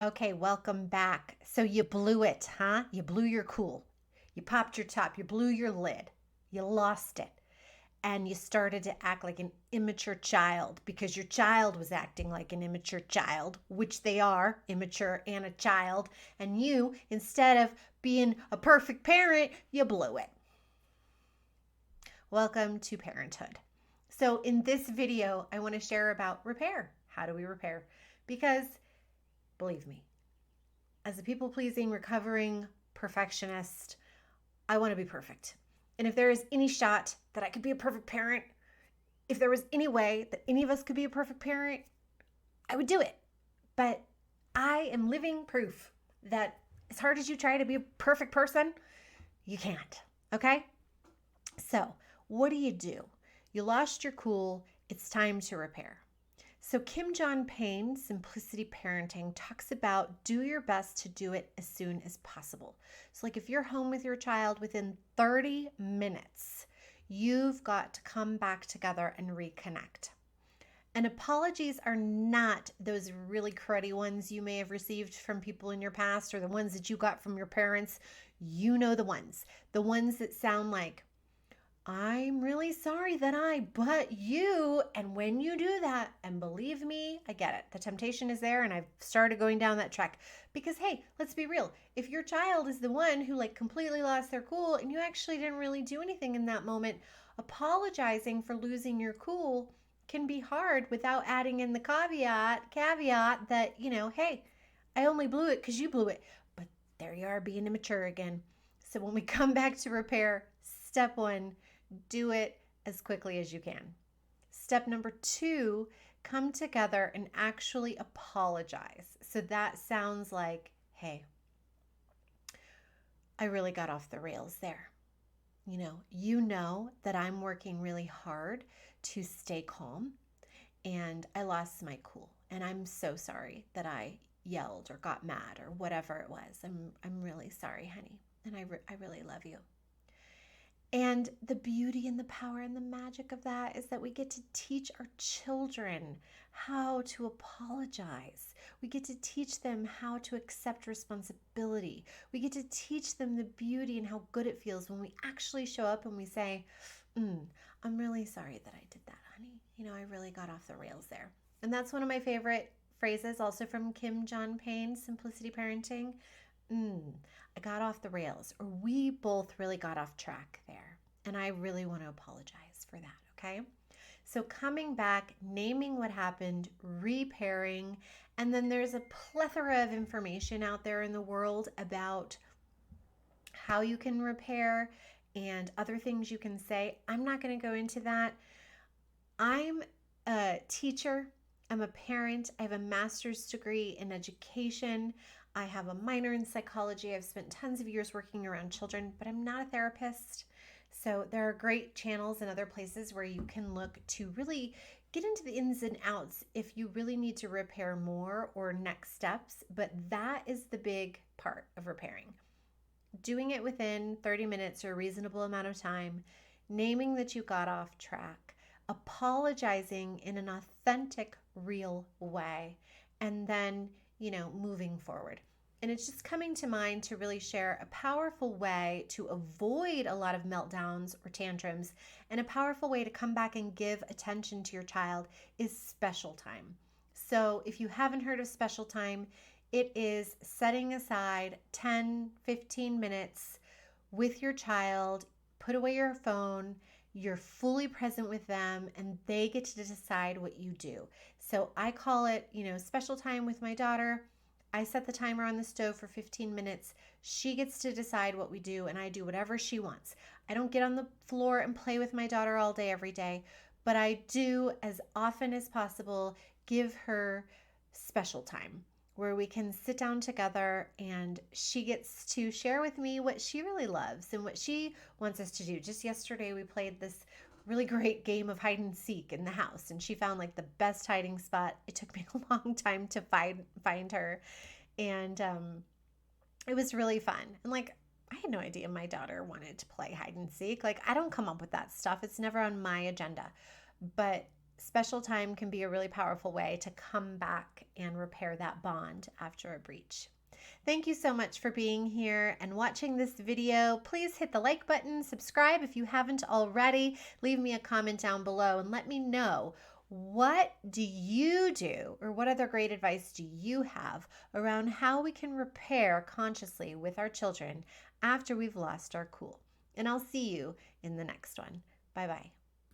Okay, welcome back. So you blew it, huh? You blew your cool. You popped your top. You blew your lid. You lost it. And you started to act like an immature child because your child was acting like an immature child, which they are, immature and a child. And you, instead of being a perfect parent, you blew it. Welcome to parenthood. So, in this video, I want to share about repair. How do we repair? Because believe me, as a people pleasing, recovering perfectionist, I want to be perfect. And if there is any shot that I could be a perfect parent, if there was any way that any of us could be a perfect parent, I would do it. But I am living proof that as hard as you try to be a perfect person, you can't. Okay? So, what do? You lost your cool. It's time to repair. So, Kim John Payne, Simplicity Parenting, talks about do your best to do it as soon as possible. So, like if you're home with your child within 30 minutes, you've got to come back together and reconnect. And apologies are not those really cruddy ones you may have received from people in your past or the ones that you got from your parents. You know the ones that sound like, I'm really sorry that but you. And when you do that, and believe me, I get it. The temptation is there, and I've started going down that track. Because, hey, let's be real. If your child is the one who like completely lost their cool and you actually didn't really do anything in that moment, apologizing for losing your cool can be hard without adding in the caveat that, hey, I only blew it because you blew it. But there you are being immature again. So when we come back to repair, step one, do it as quickly as you can. Step number two, come together and actually apologize. So that sounds like, hey, I really got off the rails there. You know that I'm working really hard to stay calm and I lost my cool. And I'm so sorry that I yelled or got mad or whatever it was. I'm really sorry, honey. And I really love you. And the beauty and the power and the magic of that is that we get to teach our children how to apologize. We get to teach them how to accept responsibility. We get to teach them the beauty and how good it feels when we actually show up and we say, I'm really sorry that I did that, honey. I really got off the rails there. And that's one of my favorite phrases, also from Kim John Payne, Simplicity Parenting. I got off the rails, or we both really got off track there. And I really want to apologize for that, okay? So, coming back, naming what happened, repairing, and then there's a plethora of information out there in the world about how you can repair and other things you can say. I'm not going to go into that. I'm a teacher, I'm a parent, I have a master's degree in education. I have a minor in psychology. I've spent tons of years working around children, but I'm not a therapist. So there are great channels and other places where you can look to really get into the ins and outs if you really need to repair more or next steps. But that is the big part of repairing. Doing it within 30 minutes or a reasonable amount of time, naming that you got off track, apologizing in an authentic, real way, and then moving forward. And it's just coming to mind to really share a powerful way to avoid a lot of meltdowns or tantrums. And a powerful way to come back and give attention to your child is special time. So if you haven't heard of special time, it is setting aside 10, 15 minutes with your child, put away your phone, you're fully present with them, and they get to decide what you do. So I call it, special time with my daughter. I set the timer on the stove for 15 minutes. She gets to decide what we do, and I do whatever she wants. I don't get on the floor and play with my daughter all day, every day, but I do, as often as possible, give her special time where we can sit down together and she gets to share with me what she really loves and what she wants us to do. Just yesterday, we played this really great game of hide and seek in the house, and she found like the best hiding spot. It took me a long time to find her, and it was really fun. And like, I had no idea my daughter wanted to play hide and seek. Like, I don't come up with that stuff. It's never on my agenda. But special time can be a really powerful way to come back and repair that bond after a breach. Thank you so much for being here and watching this video. Please hit the like button, subscribe if you haven't already, leave me a comment down below and let me know, what do you do, or what other great advice do you have around how we can repair consciously with our children after we've lost our cool? And I'll see you in the next one. Bye-bye.